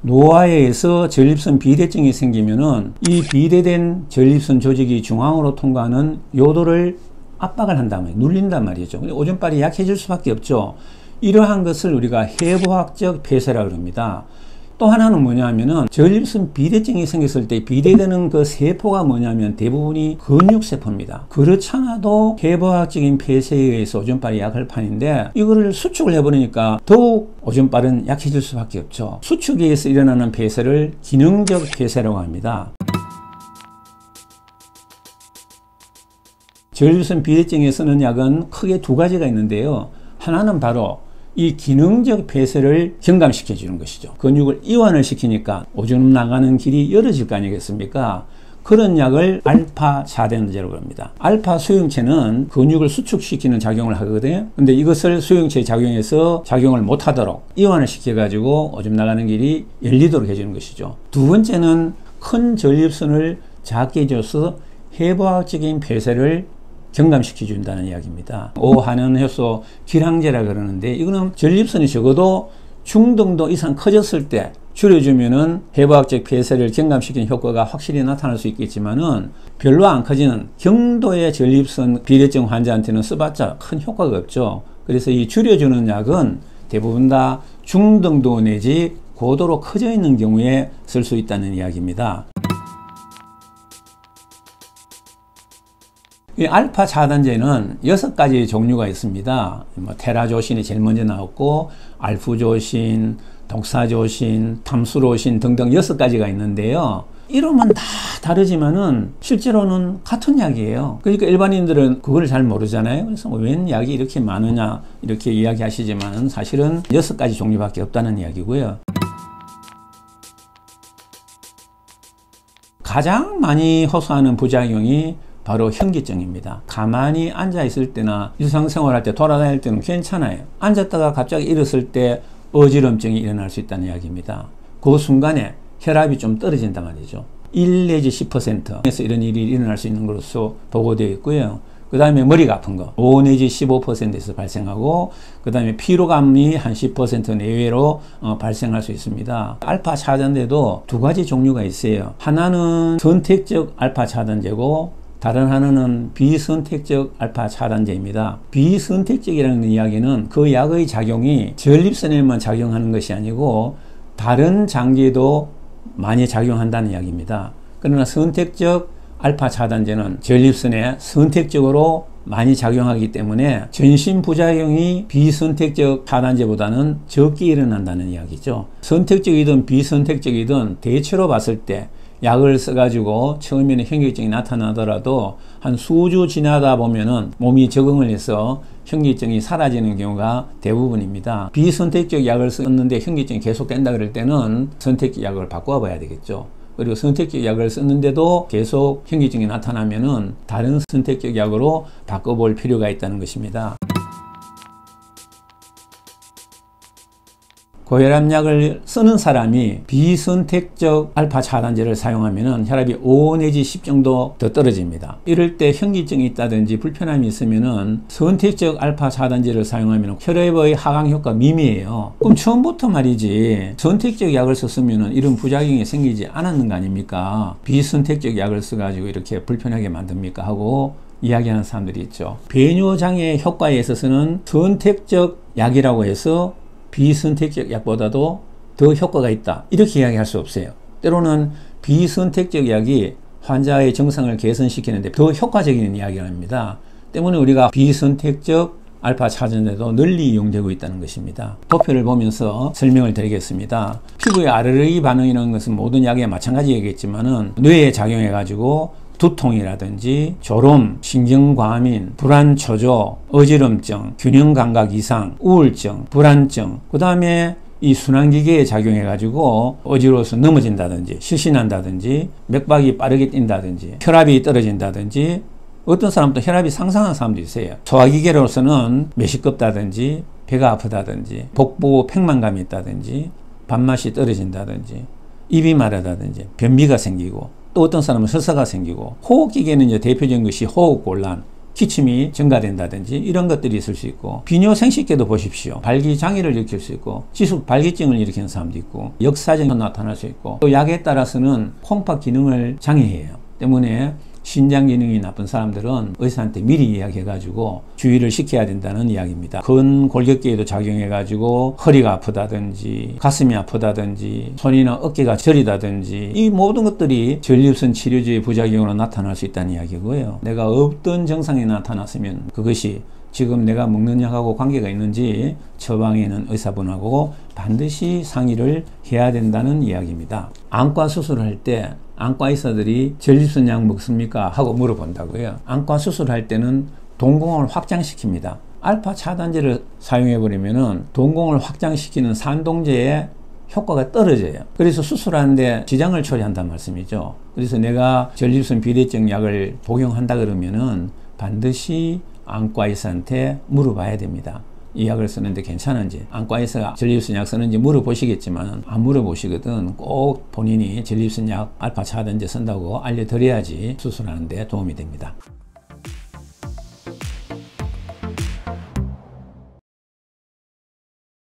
노화에 의해서 전립선 비대증이 생기면은 이 비대된 전립선 조직이 중앙으로 통과하는 요도를 압박을 한단 말이에요. 눌린단 말이죠. 오줌빨이 약해질 수밖에 없죠. 이러한 것을 우리가 해부학적 폐쇄라고 합니다. 또 하나는 뭐냐면은 전립선 비대증이 생겼을 때 비대되는 그 세포가 뭐냐면 대부분이 근육세포입니다. 그렇지 않아도 해부학적인 폐쇄에 의해서 오줌빨이 약할 판인데 이거를 수축을 해버리니까 더욱 오줌빨은 약해질 수밖에 없죠. 수축에 의해서 일어나는 폐쇄를 기능적 폐쇄라고 합니다. 전립선 비대증에 쓰는 약은 크게 두 가지가 있는데요. 하나는 바로 이 기능적 폐쇄를 경감시켜 주는 것이죠. 근육을 이완을 시키니까 오줌 나가는 길이 열어질 거 아니겠습니까? 그런 약을 알파 차단제라고 합니다. 알파 수용체는 근육을 수축시키는 작용을 하거든요. 근데 이것을 수용체에 작용해서 작용을 못하도록 이완을 시켜가지고 오줌 나가는 길이 열리도록 해주는 것이죠. 두 번째는 큰 전립선을 작게 해줘서 해부학적인 폐쇄를 경감시켜 준다는 이야기입니다. 오하는 효소 기량제라 그러는데 이거는 전립선이 적어도 중등도 이상 커졌을 때 줄여주면은 해부학적 폐쇄를 경감시키는 효과가 확실히 나타날 수 있겠지만은 별로 안 커지는 경도의 전립선 비대증 환자한테는 써봤자 큰 효과가 없죠. 그래서 이 줄여주는 약은 대부분 다 중등도 내지 고도로 커져 있는 경우에 쓸 수 있다는 이야기입니다. 이 알파 차단제는 6가지 종류가 있습니다. 테라조신이 제일 먼저 나왔고 알프조신, 독사조신, 탐수로신 등등 6가지가 있는데요. 이름은 다 다르지만은 실제로는 같은 약이에요. 그러니까 일반인들은 그걸 잘 모르잖아요. 그래서 웬 약이 이렇게 많으냐 이렇게 이야기하시지만 사실은 6가지 종류밖에 없다는 이야기고요. 가장 많이 호소하는 부작용이 바로 현기증입니다. 가만히 앉아 있을 때나 일상생활할 때 돌아다닐 때는 괜찮아요. 앉았다가 갑자기 일었을 때 어지럼증이 일어날 수 있다는 이야기입니다. 그 순간에 혈압이 좀 떨어진단 말이죠. 1 내지 10%에서 이런 일이 일어날 수 있는 것으로 보고되어 있고요. 그 다음에 머리가 아픈 거 5 내지 15%에서 발생하고 그 다음에 피로감이 한 10% 내외로 발생할 수 있습니다. 알파 차단제도 두 가지 종류가 있어요. 하나는 선택적 알파 차단제고 다른 하나는 비선택적 알파 차단제입니다. 비선택적이라는 이야기는 그 약의 작용이 전립선에만 작용하는 것이 아니고 다른 장기에도 많이 작용한다는 이야기입니다. 그러나 선택적 알파 차단제는 전립선에 선택적으로 많이 작용하기 때문에 전신 부작용이 비선택적 차단제보다는 적게 일어난다는 이야기죠. 선택적이든 비선택적이든 대체로 봤을 때 약을 써가지고 처음에는 현기증이 나타나더라도 한 수주 지나다 보면은 몸이 적응을 해서 현기증이 사라지는 경우가 대부분입니다. 비선택적 약을 썼는데 현기증이 계속된다 그럴 때는 선택적 약을 바꿔 봐야 되겠죠. 그리고 선택적 약을 썼는데도 계속 현기증이 나타나면은 다른 선택적 약으로 바꿔볼 필요가 있다는 것입니다. 고혈압약을 쓰는 사람이 비선택적 알파 차단제를 사용하면 혈압이 5 내지 10 정도 더 떨어집니다. 이럴 때 현기증이 있다든지 불편함이 있으면 선택적 알파 차단제를 사용하면 혈압의 하강 효과 미미해요. 그럼 처음부터 말이지 선택적 약을 썼으면 이런 부작용이 생기지 않았는 거 아닙니까? 비선택적 약을 써가지고 이렇게 불편하게 만듭니까? 하고 이야기하는 사람들이 있죠. 배뇨장애 효과에 있어서는 선택적 약이라고 해서 비선택적 약보다도 더 효과가 있다 이렇게 이야기할 수 없어요. 때로는 비선택적 약이 환자의 증상을 개선시키는데 더 효과적인 이야기를 합니다. 때문에 우리가 비선택적 알파 차단제도 널리 이용되고 있다는 것입니다. 도표를 보면서 설명을 드리겠습니다. 피부의 알레르기 반응이라는 것은 모든 약에 마찬가지겠지만은 뇌에 작용해 가지고 두통이라든지 졸음, 신경과민, 불안초조, 어지럼증, 균형감각 이상, 우울증, 불안증, 그 다음에 이 순환기계에 작용해 가지고 어지러워서 넘어진다든지 실신한다든지 맥박이 빠르게 뛴다든지 혈압이 떨어진다든지 어떤 사람도 혈압이 상승하는 사람도 있어요. 소화기계로서는 메시껍다든지 배가 아프다든지 복부 팽만감이 있다든지 밥맛이 떨어진다든지 입이 마르다든지 변비가 생기고 또 어떤 사람은 설사가 생기고 호흡기계는 이제 대표적인 것이 호흡곤란, 기침이 증가된다든지 이런 것들이 있을 수 있고, 비뇨생식계도 보십시오. 발기장애를 일으킬 수 있고, 지속 발기증을 일으키는 사람도 있고, 역사증이 나타날 수 있고, 또 약에 따라서는 콩팥 기능을 장애해요. 때문에 신장 기능이 나쁜 사람들은 의사한테 미리 이야기해가지고 주의를 시켜야 된다는 이야기입니다. 근골격계에도 작용해가지고 허리가 아프다든지 가슴이 아프다든지 손이나 어깨가 저리다든지 이 모든 것들이 전립선 치료제의 부작용으로 나타날 수 있다는 이야기고요. 내가 없던 증상이 나타났으면 그것이 지금 내가 먹는 약하고 관계가 있는지 처방에는 의사분하고 반드시 상의를 해야 된다는 이야기입니다. 안과 수술할 때 안과 의사들이 전립선 약 먹습니까? 하고 물어본다고요. 안과 수술할 때는 동공을 확장시킵니다. 알파 차단제를 사용해버리면은 동공을 확장시키는 산동제의 효과가 떨어져요. 그래서 수술하는데 지장을 초래한다는 말씀이죠. 그래서 내가 전립선 비대증 약을 복용한다 그러면은 반드시 안과 의사한테 물어봐야 됩니다. 이 약을 쓰는데 괜찮은지, 안과 의사가 전립선 약 쓰는지 물어보시겠지만 안 물어보시거든 꼭 본인이 전립선 약 알파 차단제 쓴다고 알려드려야지 수술하는데 도움이 됩니다.